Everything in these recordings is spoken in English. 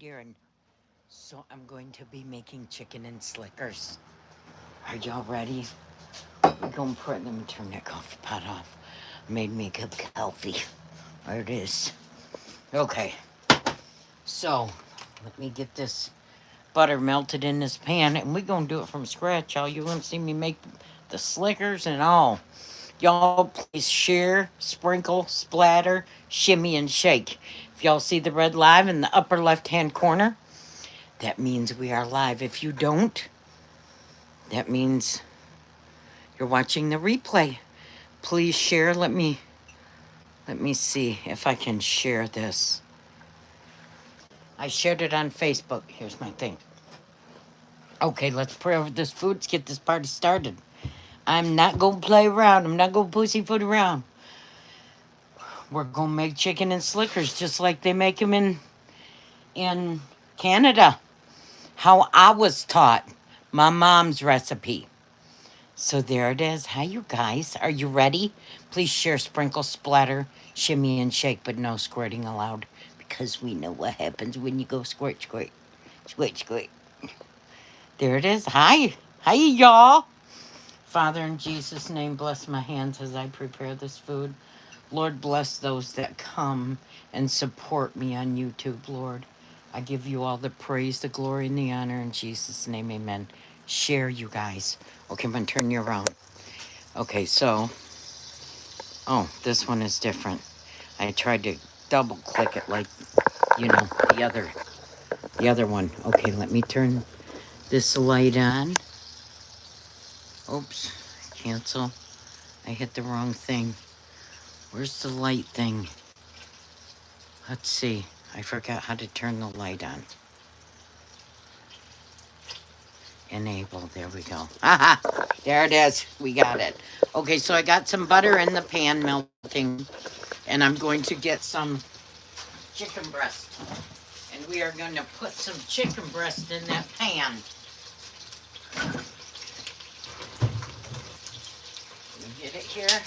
Darren. So I'm going to be making chicken and slickers. Are y'all ready? We're going to put them. Turn that coffee pot off. Made me a cup of coffee. There it is. Okay. So let me get this butter melted in this pan, and we're gonna do it from scratch, y'all. You're gonna see me make the slickers and all. Y'all, please share, sprinkle, splatter, shimmy, and shake. If y'all see the red live in the upper left hand corner, that means we are live. If you don't, that means you're watching the replay. Please share. Let me see if I can share this. I shared it on Facebook. Here's my thing. Okay, let's pray over this food. Let's get this party started. I'm not gonna play around. I'm not gonna pussyfoot around. We're gonna make chicken and slickers just like they make them in Canada. How I was taught. My mom's recipe. So there it is. Hi, you guys. Are you ready? Please share, sprinkle, splatter, shimmy, and shake, but no squirting allowed because we know what happens when you go squirt, squirt, squirt, squirt. There it is. Hi. Hi, y'all. Father, in Jesus' name, bless my hands as I prepare this food. Lord, bless those that come and support me on YouTube, Lord. I give you all the praise, the glory, and the honor in Jesus' name, amen. Share, you guys. Okay, I'm going to turn you around. Okay, so, oh, this one is different. I tried to double click it like, you know, the other one. Okay, let me turn this light on. Oops, cancel. I hit the wrong thing. Where's the light thing? Let's see. I forgot how to turn the light on. Enable. There we go. Aha! There it is. We got it. Okay, so I got some butter in the pan melting, and I'm going to get some chicken breast. And we are going to put some chicken breast in that pan. Let me get it here.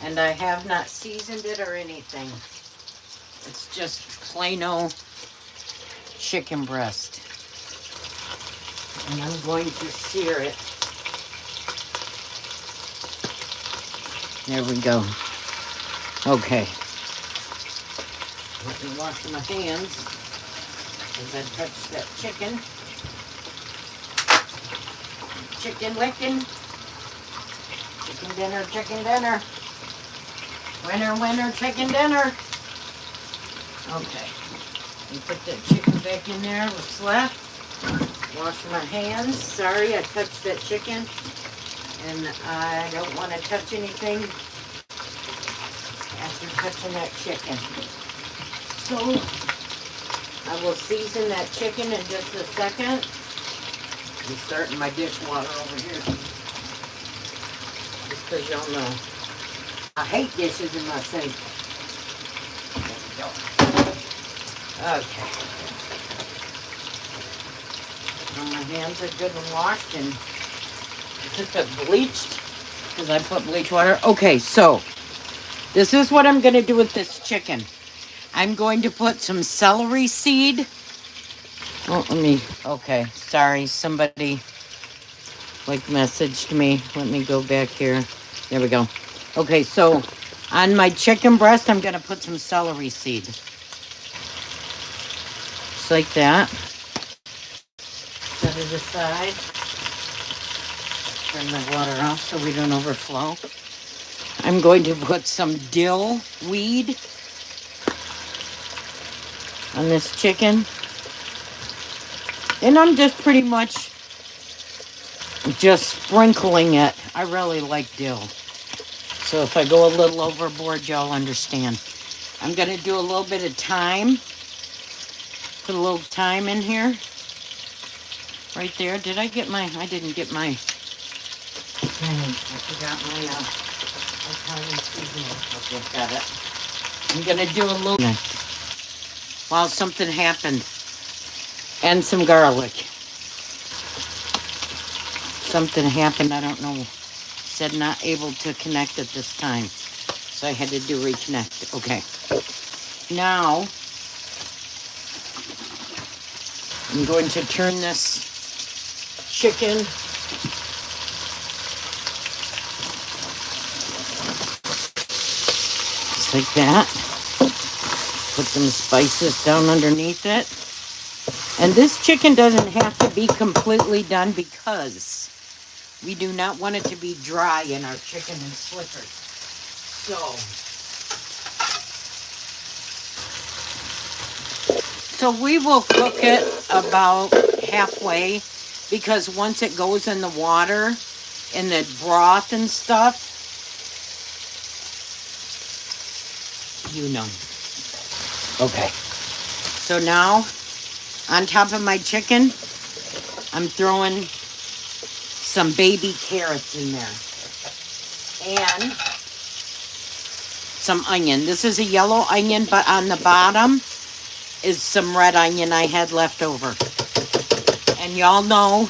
And I have not seasoned it or anything. It's just plain old chicken breast. And I'm going to sear it. There we go. Okay. Let me wash my hands as I touch that chicken. Chicken licking. Chicken dinner, chicken dinner. Winner, winner, chicken dinner. Okay. And put that chicken back in there, what's left. Wash my hands. Sorry, I touched that chicken. And I don't want to touch anything after touching that chicken. So, I will season that chicken in just a second. I'm starting my dishwater over here. Just because y'all know. I hate dishes in my sink. There we go. Okay. Now my hands are good and washed and bleached because I put bleach water. Okay, so this is what I'm going to do with this chicken. I'm going to put some celery seed. Oh, okay, sorry, somebody messaged me. Let me go back here. There we go. Okay, so on my chicken breast, I'm going to put some celery seed. Just like that. Set it aside. Turn the water off so we don't overflow. I'm going to put some dill weed on this chicken. And I'm just pretty much just sprinkling it. I really like dill. So if I go a little overboard, y'all understand. I'm going to do a little bit of thyme. Put a little thyme in here. Right there. Did I get my... I didn't get my... I forgot my Italian seasoning. Okay, got it. I'm going to do a little... While something happened. And some garlic. Something happened, I don't know. Said not able to connect at this time. So I had to do reconnect. Okay. Now, I'm going to turn this chicken just like that. Put some spices down underneath it. And this chicken doesn't have to be completely done because we do not want it to be dry in our chicken and slickers. So we will cook it about halfway because once it goes in the water, in the broth and stuff, you know. Okay. So now, on top of my chicken, I'm throwing some baby carrots in there. And some onion. This is a yellow onion, but on the bottom is some red onion I had left over. And y'all know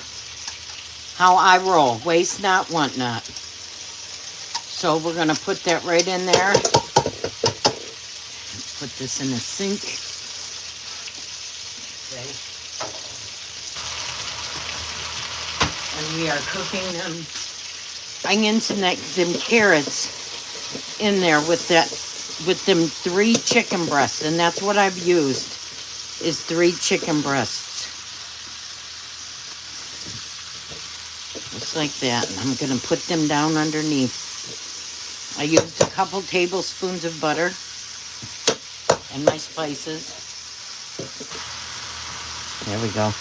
how I roll. Waste not, want not. So we're going to put that right in there. Put this in the sink. Okay. And we are cooking them onions and them carrots in there with them 3 chicken breasts. And that's what I've used, is 3 chicken breasts. Just like that. And I'm going to put them down underneath. I used a couple tablespoons of butter and my spices. There we go.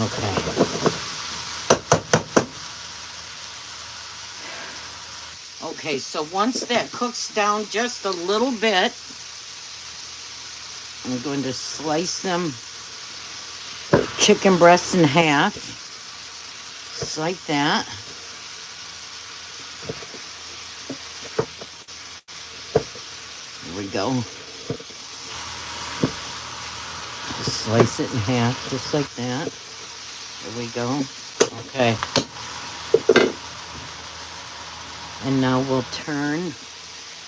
Okay. Okay, so once that cooks down just a little bit, I'm going to slice them chicken breasts in half. Just like that. There we go. Just slice it in half, just like that. There we go. Okay. And now we'll turn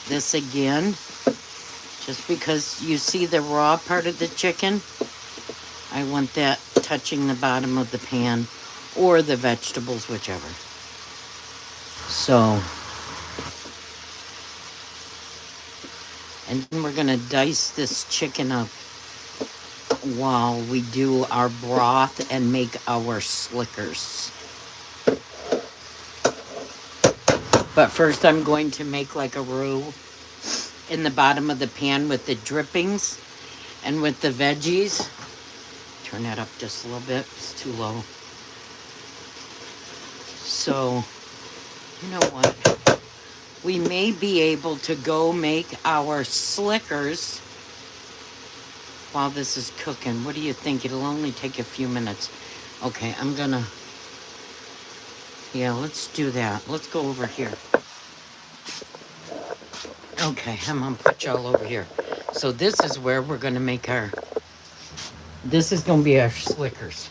this again. Just because you see the raw part of the chicken, I want that touching the bottom of the pan or the vegetables, whichever. So, and then we're going to dice this chicken up while we do our broth and make our slickers. But first I'm going to make like a roux in the bottom of the pan with the drippings and with the veggies. Turn that up just a little bit, it's too low. So, you know what? We may be able to go make our slickers while this is cooking. What do you think? It'll only take a few minutes. Okay, I'm gonna... Yeah, let's do that. Let's go over here. Okay, I'm gonna put y'all over here. So this is where we're gonna make our... This is gonna be our slickers.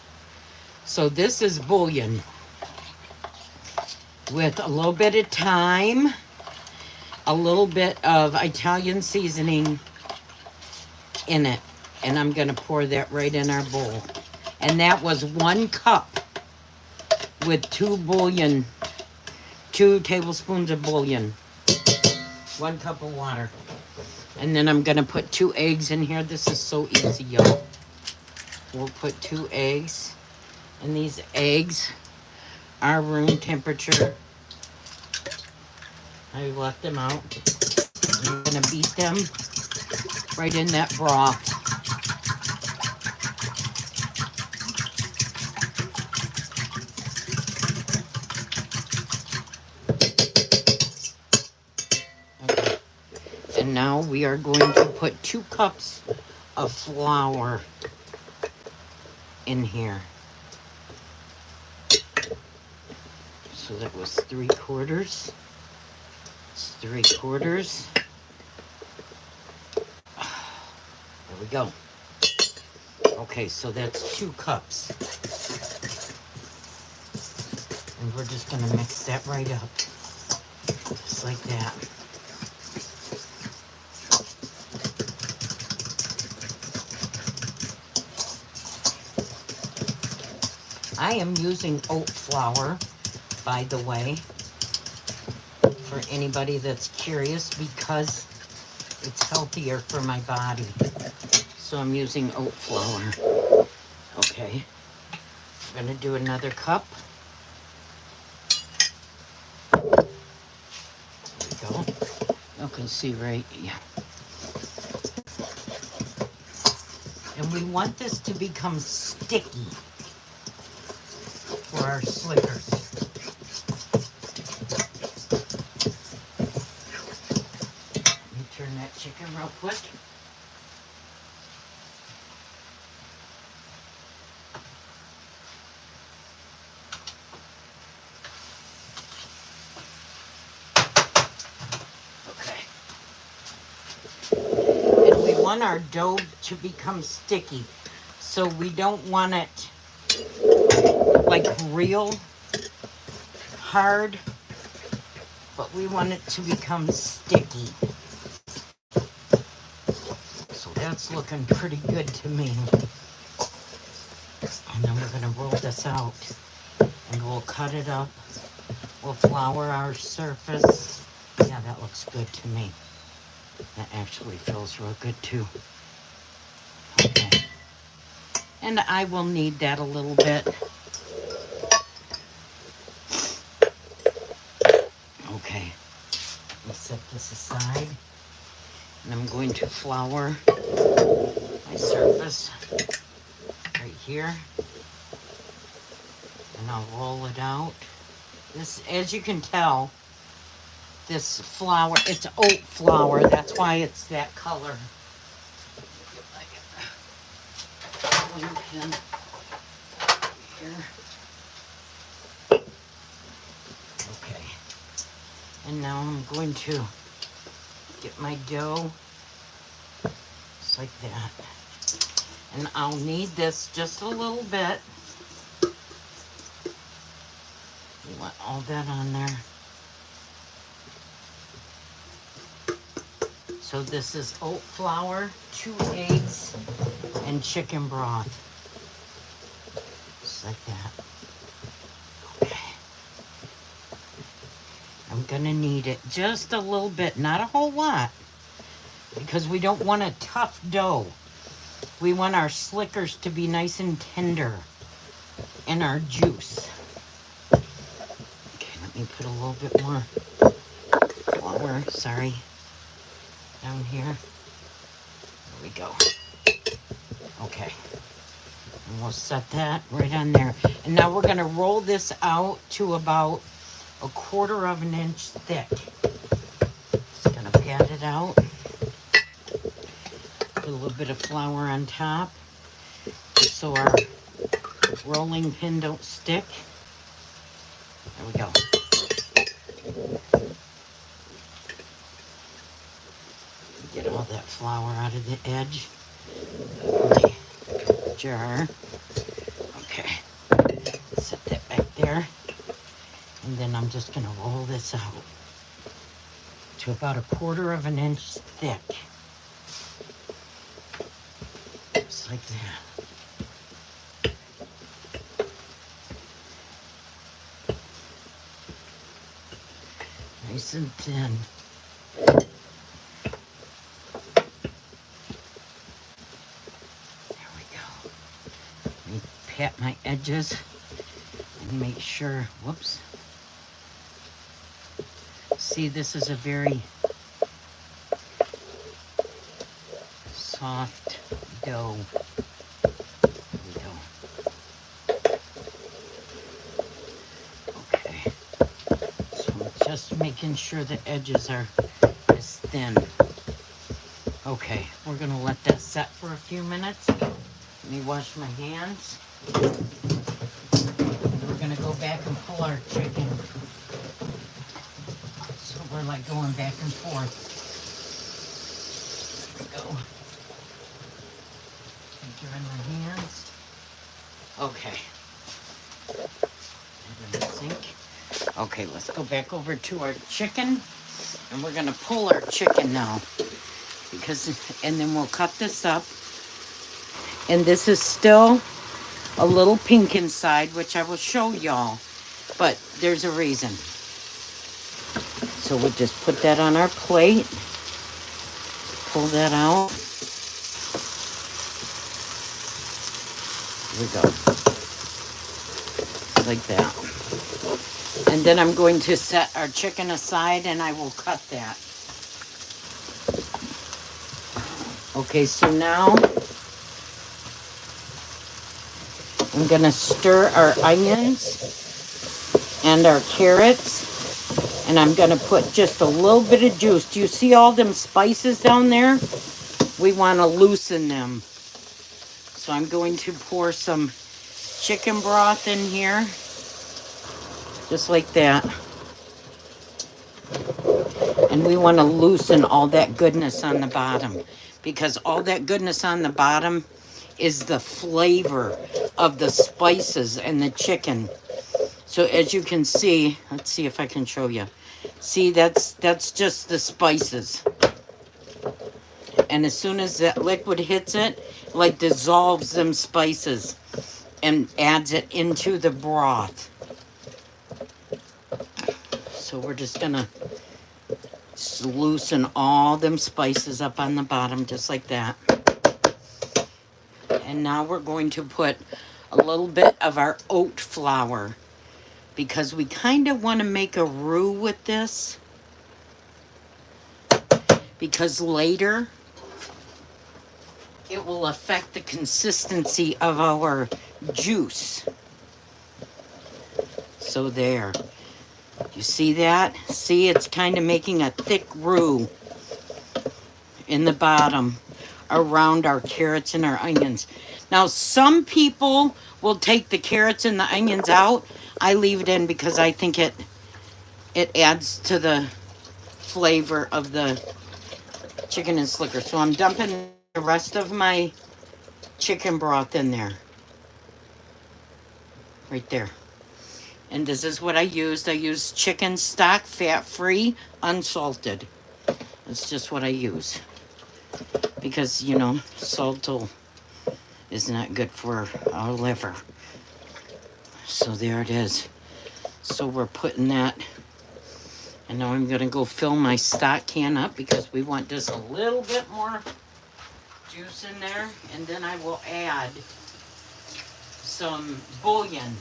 So this is bouillon with a little bit of thyme, a little bit of Italian seasoning in it. And I'm going to pour that right in our bowl. And that was 1 cup with 2 tablespoons of bouillon. 1 cup of water. And then I'm going to put 2 eggs in here. This is so easy, y'all. We'll put 2 eggs. And these eggs are room temperature. I left them out. I'm going to beat them right in that broth. Okay. And now we are going to put 2 cups of flour in here. So that was 3/4. It's 3/4. There we go. Okay, so that's 2 cups. And we're just going to mix that right up. Just like that. I am using oat flour, by the way, for anybody that's curious, because it's healthier for my body. So I'm using oat flour. Okay. I'm gonna do another cup. There we go. You can see right, yeah. And we want this to become sticky for our slickers. Let me turn that chicken real quick. Okay. And we want our dough to become sticky. So we don't want it like real hard, but we want it to become sticky. So that's looking pretty good to me. And then we're gonna roll this out and we'll cut it up. We'll flour our surface. Yeah, that looks good to me. That actually feels real good too. Okay. And I will knead that a little bit. Okay. Let's set this aside. And I'm going to flour my surface right here. And I'll roll it out. This, as you can tell, this flour, it's oat flour. That's why it's that color. One pin here. Okay. And now I'm going to get my dough just like that. And I'll knead this just a little bit. You want all that on there. So this is oat flour, 2 eggs, and chicken broth. Just like that. Okay. I'm gonna knead it just a little bit, not a whole lot, because we don't want a tough dough. We want our slickers to be nice and tender and our juice. Okay, let me put a little bit more flour, sorry, down here. There we go. Okay. And we'll set that right on there. And now we're gonna roll this out to about 1/4 of an inch thick. Just gonna pat it out. Put a little bit of flour on top, just so our rolling pin don't stick. There we go. Get all that flour out of the edge of my jar. Okay, set that back there. And then I'm just gonna roll this out to about 1/4 of an inch thick. Just like that. Nice and thin. There we go. Let me pat my edges and make sure, whoops. See, this is a very soft dough. There we go. Okay. So I'm just making sure the edges are as thin. Okay, we're gonna let that set for a few minutes. Let me wash my hands. And we're gonna go back and pull our chicken. So we're like going back and forth. There we go. They're in my hands. Okay. And in the sink. Okay, let's go back over to our chicken. And we're gonna pull our chicken now. And then we'll cut this up. And this is still a little pink inside, which I will show y'all. But there's a reason. So we'll just put that on our plate. Pull that out. Here we go. Like that. And then I'm going to set our chicken aside and I will cut that. Okay, so now I'm gonna stir our onions and our carrots. And I'm gonna put just a little bit of juice. Do you see all them spices down there? We wanna loosen them. So I'm going to pour some chicken broth in here. Just like that. And we wanna loosen all that goodness on the bottom. Because all that goodness on the bottom is the flavor of the spices and the chicken. So as you can see, let's see if I can show you. See, that's just the spices. And as soon as that liquid hits it, like dissolves them spices and adds it into the broth. So we're just gonna loosen all them spices up on the bottom just like that. And now we're going to put a little bit of our oat flour because we kind of want to make a roux with this because later it will affect the consistency of our juice. So there. You see that? See, it's kind of making a thick roux in the bottom around our carrots and our onions. Now, some people will take the carrots and the onions out. I leave it in because I think it adds to the flavor of the chicken and slicker. So I'm dumping the rest of my chicken broth in there. Right there. And this is what I used. I used chicken stock, fat-free, unsalted. That's just what I use. Because, you know, salt is not good for our liver. So there it is. So we're putting that. And now I'm going to go fill my stock can up because we want just a little bit more juice in there. And then I will add some bouillon.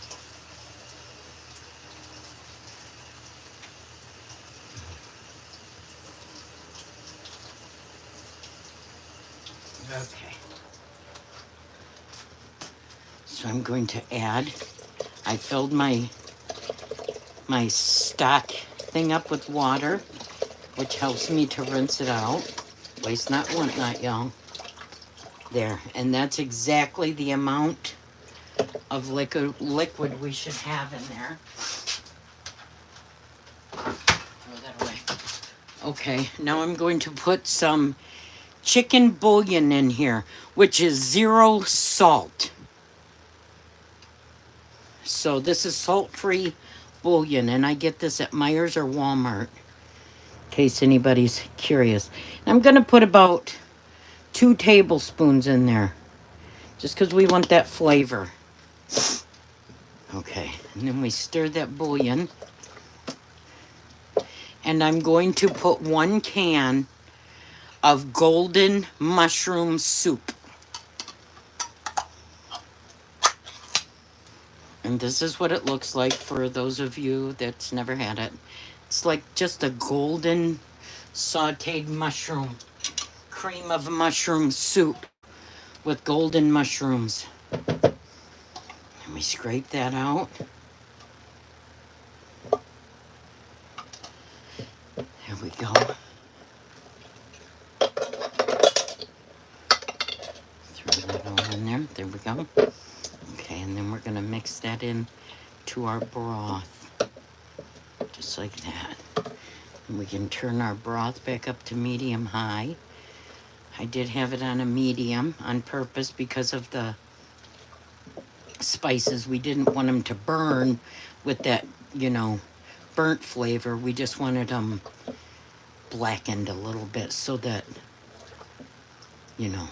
Okay. So I'm going to add, I filled my stock thing up with water, which helps me to rinse it out. Waste not, want not, y'all. There, and that's exactly the amount of liquid we should have in there. Throw that away. Okay, now I'm going to put some chicken bouillon in here, which is 0 salt. So this is salt-free bouillon, and I get this at Meijer's or Walmart, in case anybody's curious. And I'm going to put about 2 tablespoons in there, just because we want that flavor. Okay, and then we stir that bouillon. And I'm going to put 1 can of golden mushroom soup. And this is what it looks like for those of you that's never had it. It's like just a golden sauteed mushroom, cream of mushroom soup with golden mushrooms. And we scrape that out. There we go. Throw that all in there. There we go. Okay, and then we're going to mix that in to our broth. Just like that. And we can turn our broth back up to medium high. I did have it on a medium on purpose because of the spices. We didn't want them to burn with that, you know, burnt flavor. We just wanted them blackened a little bit so that, you know.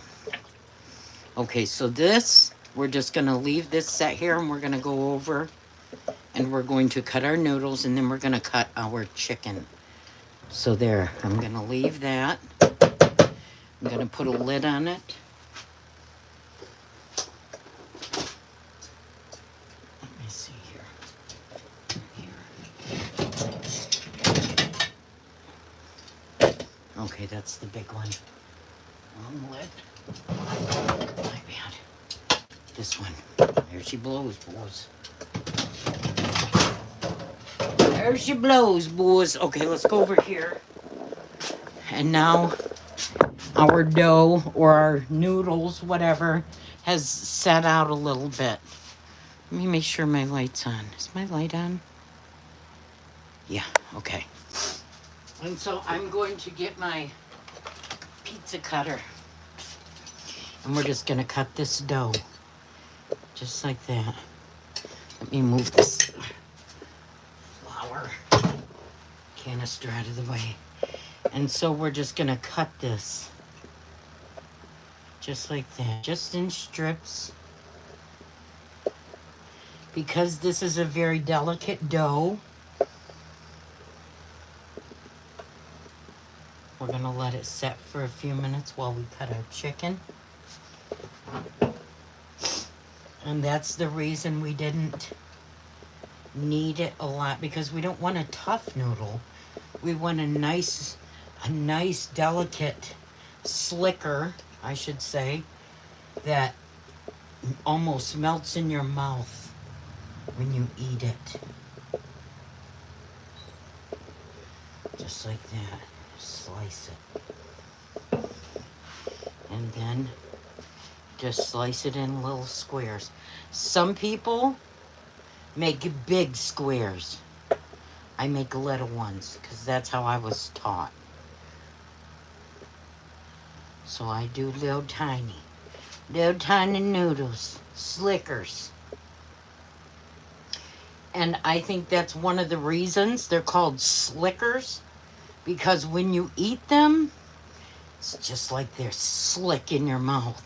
Okay, so this we're just going to leave this set here and we're going to go over and we're going to cut our noodles and then we're going to cut our chicken. So there, I'm going to leave that. I'm going to put a lid on it. Let me see here. Okay, that's the big one. Wrong lid. My bad. This one. There she blows, boys. There she blows, boys. Okay, let's go over here. And now our dough or our noodles, whatever, has set out a little bit. Let me make sure my light's on. Is my light on? Yeah, okay. And so I'm going to get my pizza cutter. And we're just going to cut this dough. Just like that. Let me move this flour canister out of the way. And so we're just going to cut this. Just like that. Just in strips. Because this is a very delicate dough, we're going to let it set for a few minutes while we cut our chicken. And that's the reason we didn't knead it a lot, because we don't want a tough noodle. We want a nice delicate, slicker, I should say, that almost melts in your mouth when you eat it. Just like that. Slice it. And then just slice it in little squares. Some people make big squares. I make little ones because that's how I was taught. So I do little tiny noodles, slickers. And I think that's one of the reasons they're called slickers, because when you eat them, it's just like they're slick in your mouth,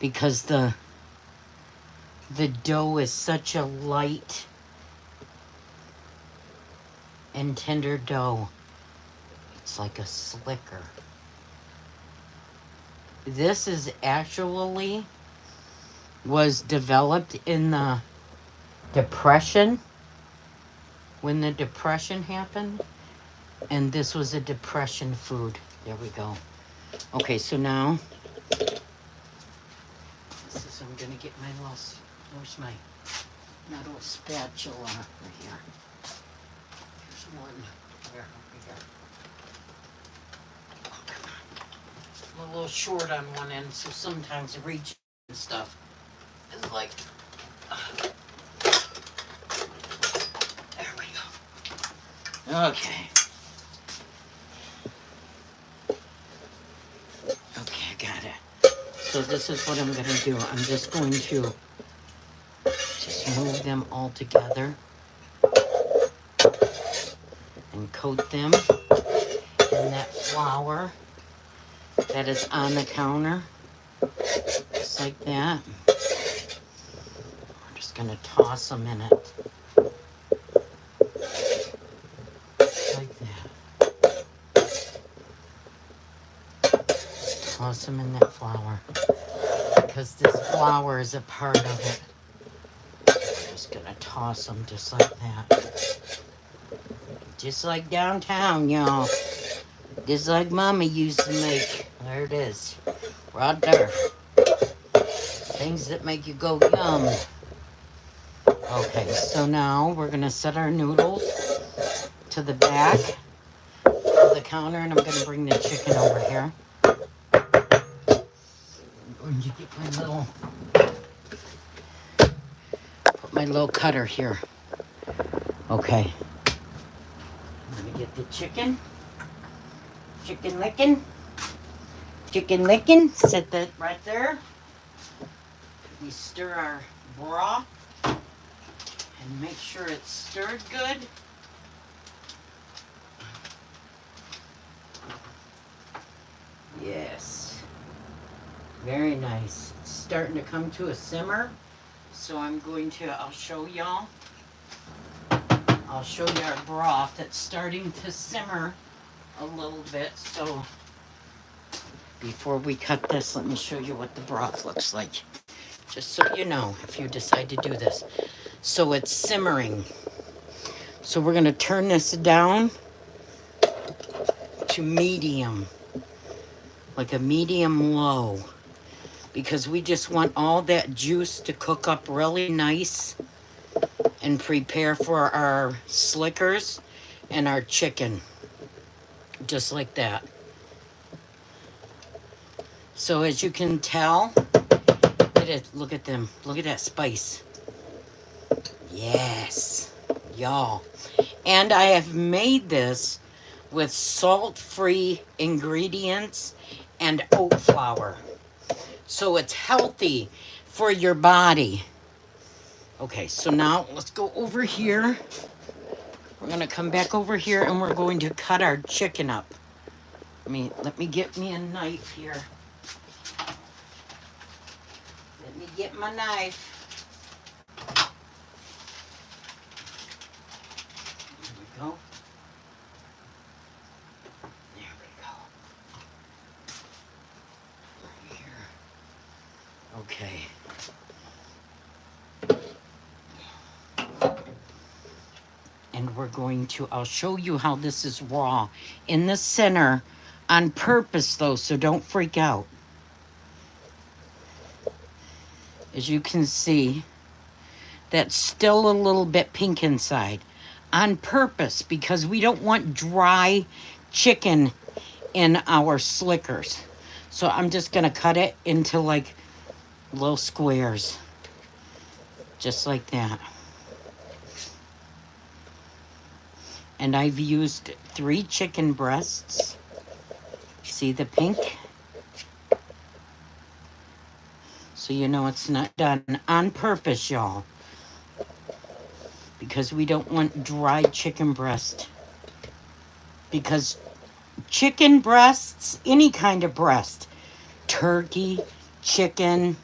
because the dough is such a light and tender dough. It's like a slicker. This is actually was developed in the Depression, when the Depression happened, and this was a Depression food. There we go. Okay, so now I'm gonna get my little, where's my little spatula over here? There's one. Where? Over here. Oh, come on. I'm a little short on one end, so sometimes reaching and stuff is like, there we go. Okay. Okay, I got it. So this is what I'm gonna do. I'm just going to just move them all together and coat them in that flour that is on the counter, just like that. We're just gonna toss them in it, just like that. Toss them in that flour, because this flour is a part of it. Just gonna toss them just like that. Just like downtown, y'all. Just like Mommy used to make. There it is. Right there. Things that make you go yum. Okay, so now we're gonna set our noodles to the back of the counter, and I'm gonna bring the chicken over here. I'm going to get my little, put my little cutter here. Okay. I'm gonna get the chicken. Chicken licking. Chicken licking. Set that right there. We stir our broth and make sure it's stirred good. Yes. Very nice. It's starting to come to a simmer. So I'll show y'all. I'll show you our broth. It's starting to simmer a little bit. So before we cut this, let me show you what the broth looks like. Just so you know, if you decide to do this. So it's simmering. So we're going to turn this down to medium. Like a medium low. Because we just want all that juice to cook up really nice and prepare for our slickers and our chicken. Just like that. So as you can tell, look at them. Look at that spice. Yes, y'all. And I have made this with salt-free ingredients and oat flour. So it's healthy for your body. Okay, so now let's go over here. We're gonna come back over here and we're going to cut our chicken up. Let me get me a knife here. Let me get my knife. There we go. There we go. Right here. Okay. And I'll show you how this is raw in the center on purpose though, so don't freak out. As you can see, that's still a little bit pink inside on purpose because we don't want dry chicken in our slickers. So I'm just gonna cut it into like little squares, just like that. And I've used 3 chicken breasts. See the pink? So you know it's not done on purpose, y'all. Because we don't want dry chicken breast. Because chicken breasts, any kind of breast, turkey, chicken,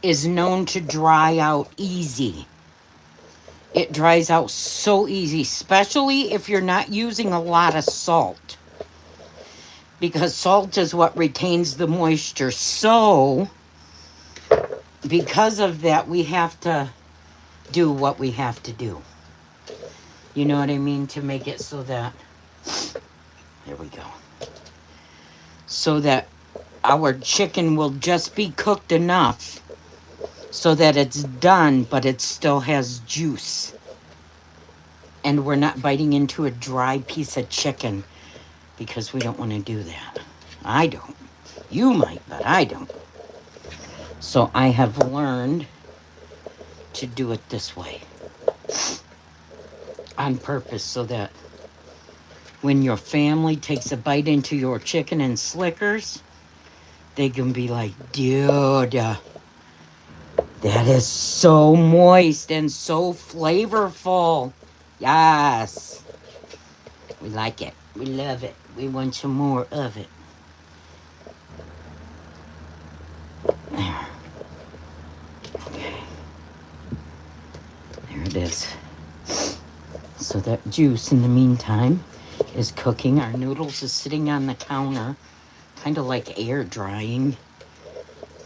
is known to dry out easy. It dries out so easy, especially if you're not using a lot of salt. Because salt is what retains the moisture. So, because of that, we have to do what we have to do. You know what I mean? To make it so that, there we go. So that our chicken will just be cooked enough so that it's done, but it still has juice. And we're not biting into a dry piece of chicken because we don't want to do that. I don't. You might, but I don't. So I have learned to do it this way. On purpose, so that when your family takes a bite into your chicken and slickers, they can be like, dude, that is so moist and so flavorful. Yes. We like it. We love it. We want some more of it. There. Okay. There it is. So that juice, in the meantime, is cooking. Our noodles is sitting on the counter, kind of like air drying.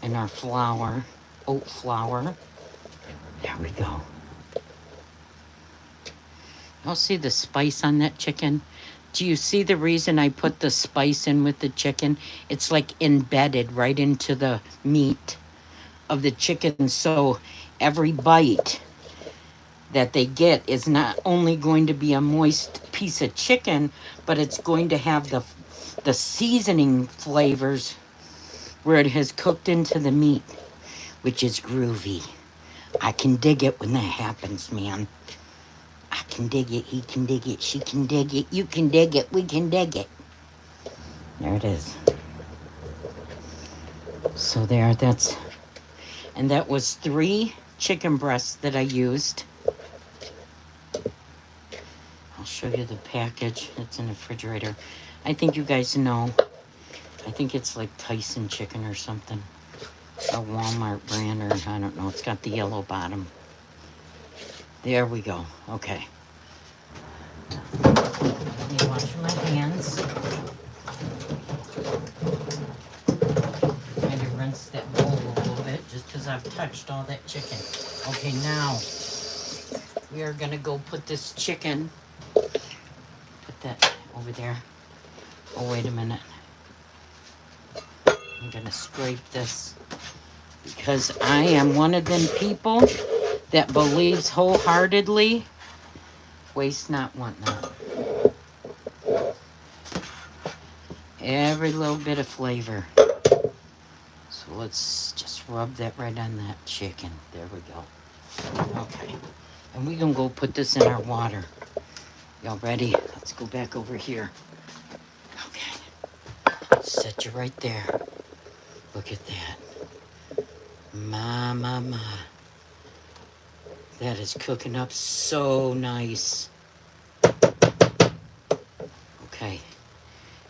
And our flour, oat flour. There we go. Y'all see the spice on that chicken? Do you see the reason I put the spice in with the chicken? It's like embedded right into the meat of the chicken. So every bite that they get is not only going to be a moist piece of chicken, but it's going to have the seasoning flavors where it has cooked into the meat, which is groovy. I can dig it when that happens, man. I can dig it, he can dig it, she can dig it, you can dig it, we can dig it. There it is. So there, and that was 3 chicken breasts that I used. I'll show you the package. It's in the refrigerator. I think you guys know I think it's like Tyson chicken or something. A Walmart brand, or I don't know. It's got the yellow bottom. There we go. Okay. Let me wash my hands. Trying to rinse that bowl a little bit just because I've touched all that chicken. Okay, now we are going to go put this chicken. Put that over there. Oh, wait a minute. I'm going to scrape this because I am one of them people that believes wholeheartedly, waste not, want not. Every little bit of flavor. So let's just rub that right on that chicken. There we go. Okay. And we're going to go put this in our water. Y'all ready? Let's go back over here. Okay. Set you right there. Look at that. My. That is cooking up so nice. Okay.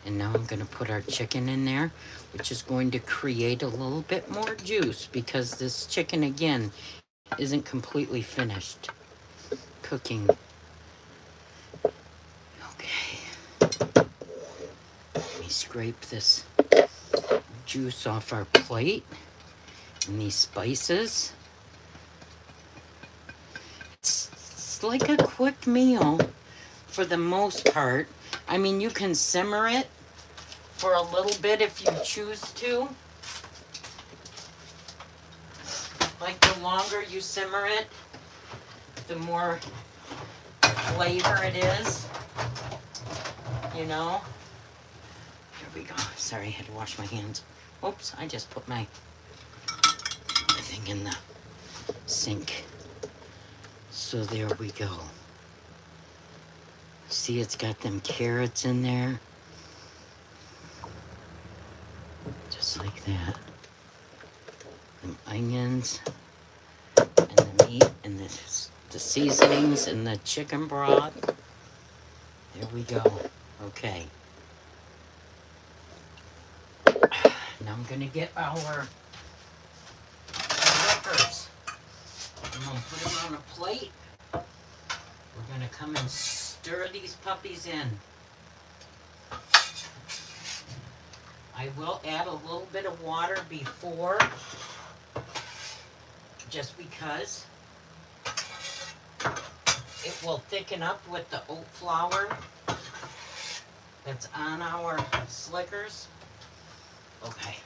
And now I'm going to put our chicken in there, which is going to create a little bit more juice because this chicken, again, isn't completely finished cooking. Okay. Let me scrape this juice off our plate and these spices. It's like a quick meal for the most part. I mean, you can simmer it for a little bit if you choose to. Like, the longer you simmer it, the more flavor it is, you know. Here we go. Sorry, I had to wash my hands. Oops, I just put my thing in the sink. So there we go. See, it's got them carrots in there. Just like that. Them onions. And the meat. And the seasonings. And the chicken broth. There we go. Okay. Now I'm going to get our liquors. I'm going to put them on a plate. We're going to come and stir these puppies in. I will add a little bit of water before, just because it will thicken up with the oat flour that's on our slickers. Okay.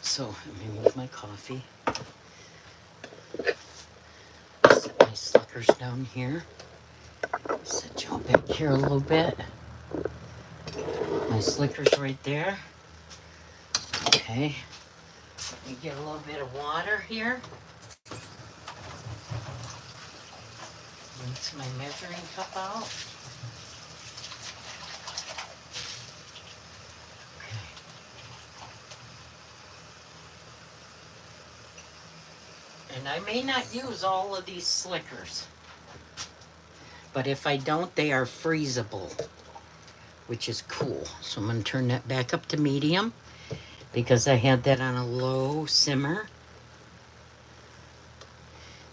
So let me move my coffee. Set my slickers down here. Set y'all back here a little bit. My slicker's right there. Okay. Let me get a little bit of water here. Rinse my measuring cup out. Okay. And I may not use all of these slickers. But if I don't, they are freezable, which is cool. So I'm going to turn that back up to medium because I had that on a low simmer.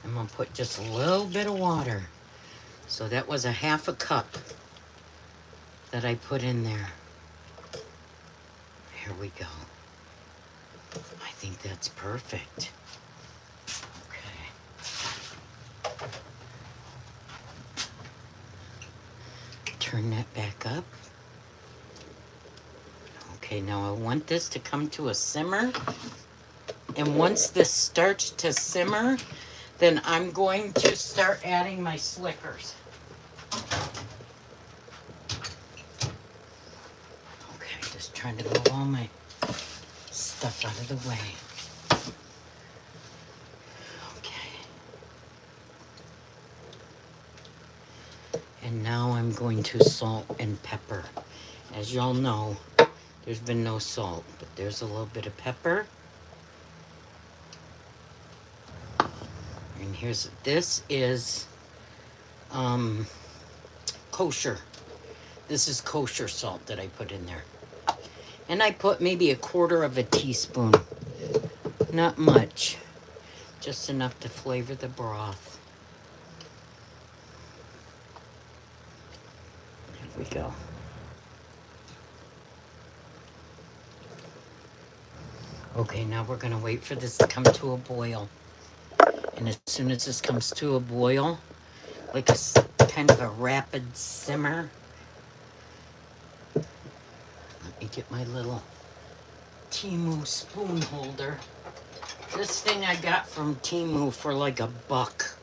I'm going to put just a little bit of water. So that was a half a cup that I put in there. Here we go. I think that's perfect. Okay. Turn that back up. Okay, now I want this to come to a simmer. And once this starts to simmer, then I'm going to start adding my slickers. Okay, just trying to move all my stuff out of the way. And now I'm going to salt and pepper. As y'all know, there's been no salt, but there's a little bit of pepper. And this is kosher. This is kosher salt that I put in there. And I put maybe a quarter of a teaspoon. Not much. Just enough to flavor the broth. There we go. Okay, now we're going to wait for this to come to a boil. And as soon as this comes to a boil, like a kind of a rapid simmer, let me get my little Temu spoon holder. This thing I got from Temu for like $1.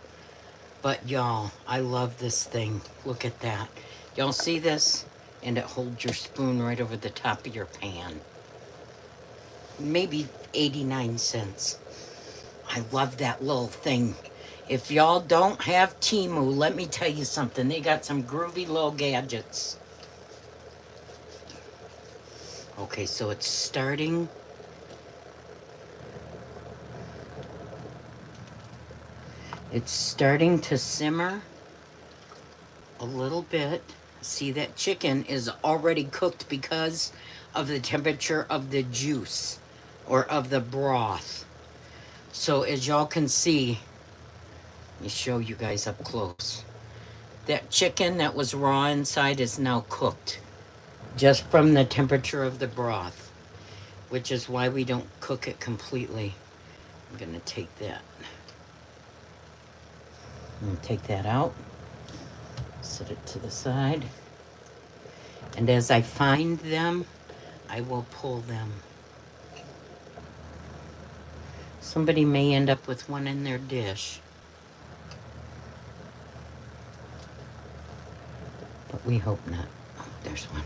But y'all, I love this thing. Look at that. Y'all see this? And it holds your spoon right over the top of your pan. Maybe 89 cents. I love that little thing. If y'all don't have Temu, let me tell you something. They got some groovy little gadgets. Okay, so it's starting. It's starting to simmer a little bit. See, that chicken is already cooked because of the temperature of the juice or of the broth. So as y'all can see, let me show you guys up close. That chicken that was raw inside is now cooked just from the temperature of the broth, which is why we don't cook it completely. I'm gonna take that. I'm gonna take that out, set it to the side. And as I find them, I will pull them. Somebody may end up with one in their dish. But we hope not. Oh, there's one.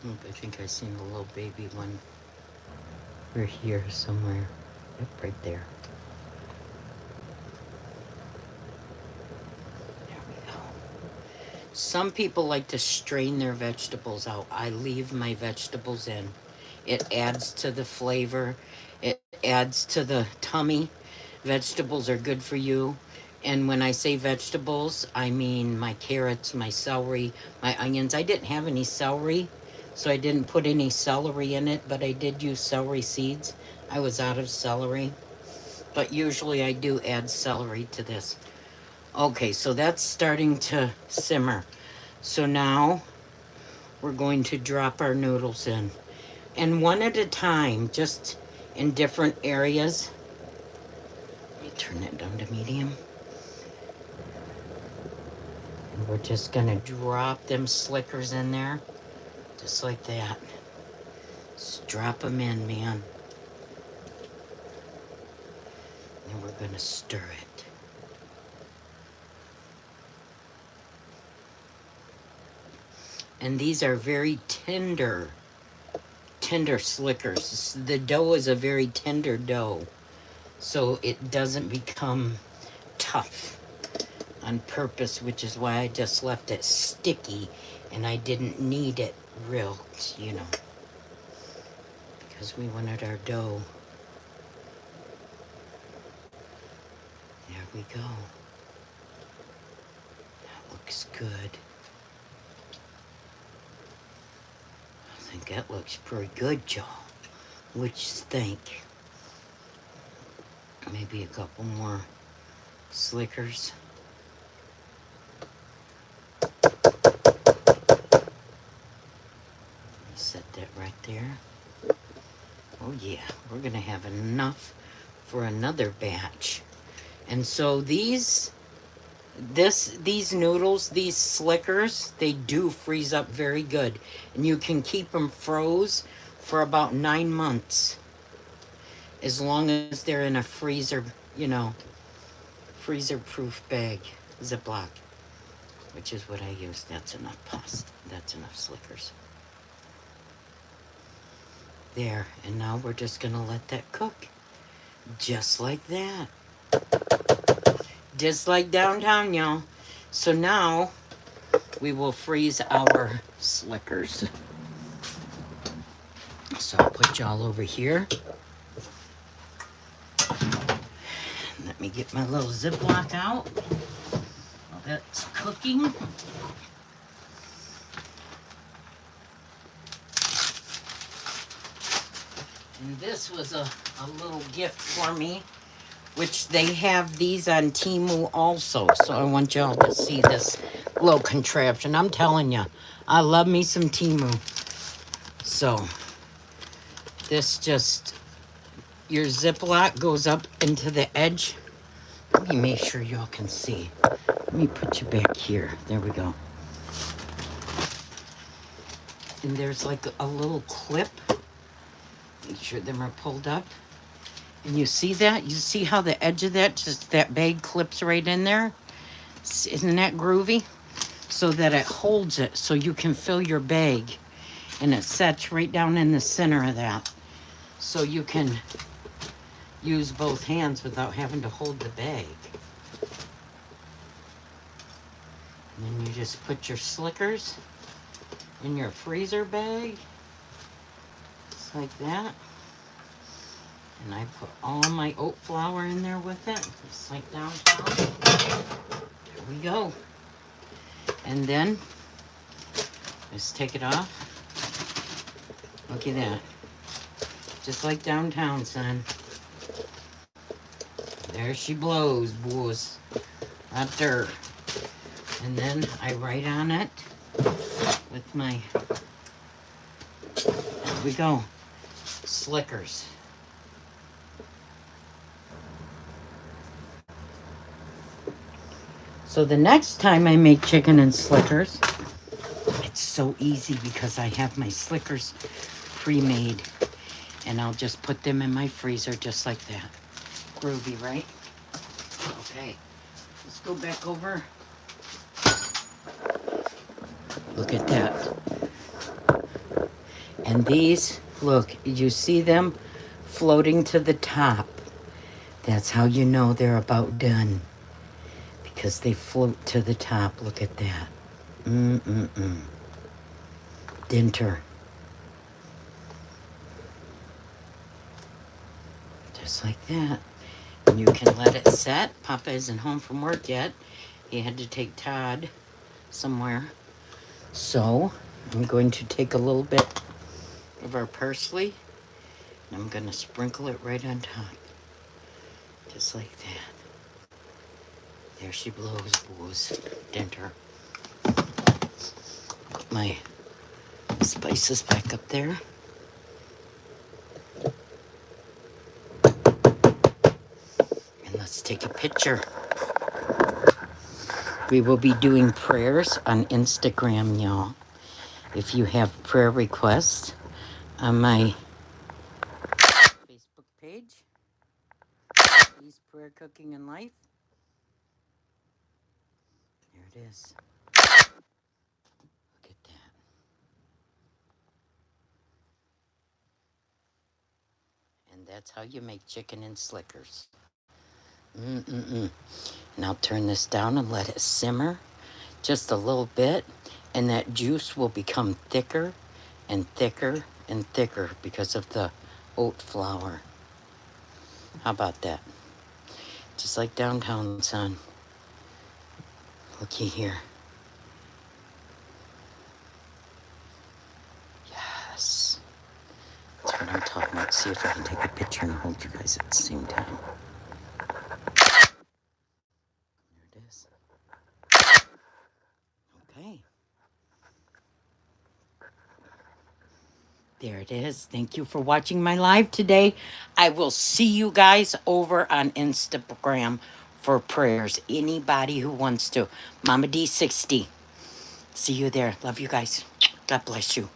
Oh, I think I seen the little baby one. We're here somewhere. Yep, right there. There we go. Some people like to strain their vegetables out. I leave my vegetables in. It adds to the flavor. It adds to the tummy. Vegetables are good for you. And when I say vegetables, I mean my carrots, my celery, my onions. I didn't have any celery, so I didn't put any celery in it, but I did use celery seeds. I was out of celery, but usually I do add celery to this. Okay, so that's starting to simmer. So now we're going to drop our noodles in. And one at a time, just in different areas. Let me turn that down to medium. And we're just gonna drop them slickers in there, just like that. Just drop them in, man. And we're gonna stir it. And these are very tender slickers. The dough is a very tender dough, so it doesn't become tough on purpose, which is why I just left it sticky and I didn't knead it real, you know, because we wanted our dough. There we go. That looks good. I think that looks pretty good, y'all. What you think? Maybe a couple more slickers. Set that right there. Oh yeah, we're gonna have enough for another batch. And so these noodles, these slickers, they do freeze up very good. And you can keep them froze for about 9 months. As long as they're in a freezer, you know, freezer-proof bag, Ziploc, which is what I use. That's enough pasta. That's enough slickers. There, and now we're just gonna let that cook. Just like that. Just like downtown, y'all. So now we will freeze our slickers. So I'll put y'all over here. Let me get my little Ziploc out while that's cooking. And this was a little gift for me, which they have these on Temu also. So I want y'all to see this little contraption. I'm telling you, I love me some Temu. So this just, your Ziploc goes up into the edge. Let me make sure y'all can see. Let me put you back here. There we go. And there's like a little clip. Make sure them are pulled up. And you see that? You see how the edge of that, just that bag clips right in there? Isn't that groovy? So that it holds it so you can fill your bag. And it sets right down in the center of that. So you can use both hands without having to hold the bag. And then you just put your Slickers in your freezer bag. Just like that. And I put all my oat flour in there with it, just like downtown. There we go. And then, just take it off. Look at that. Just like downtown, son. There she blows, boys. Right there. And then I write on it with my, there we go, Slickers. So the next time I make chicken and Slickers, it's so easy because I have my Slickers pre-made. And I'll just put them in my freezer just like that. Groovy, right? Okay, let's go back over. Look at that. And these, look, you see them floating to the top. That's how you know they're about done. Because they float to the top. Look at that. Dinter. Just like that. And you can let it set. Papa isn't home from work yet. He had to take Todd somewhere. So I'm going to take a little bit of our parsley. And I'm going to sprinkle it right on top. Just like that. There she blows, boys. Dinter. Put my spices back up there. And let's take a picture. We will be doing prayers on Instagram, y'all. If you have prayer requests on my Facebook page, East Prayer Cooking and Life. There it is. Look at that. And that's how you make chicken and Slickers. And I'll turn this down and let it simmer just a little bit. And that juice will become thicker and thicker and thicker because of the oat flour. How about that? Just like downtown, son. Looky here. Yes. That's what I'm talking about. See if I can take a picture and hold you guys at the same time. There it is. Okay. There it is. Thank you for watching my live today. I will see you guys over on Instagram for prayers. Anybody who wants to. Momma Dee 60. See you there. Love you guys. God bless you.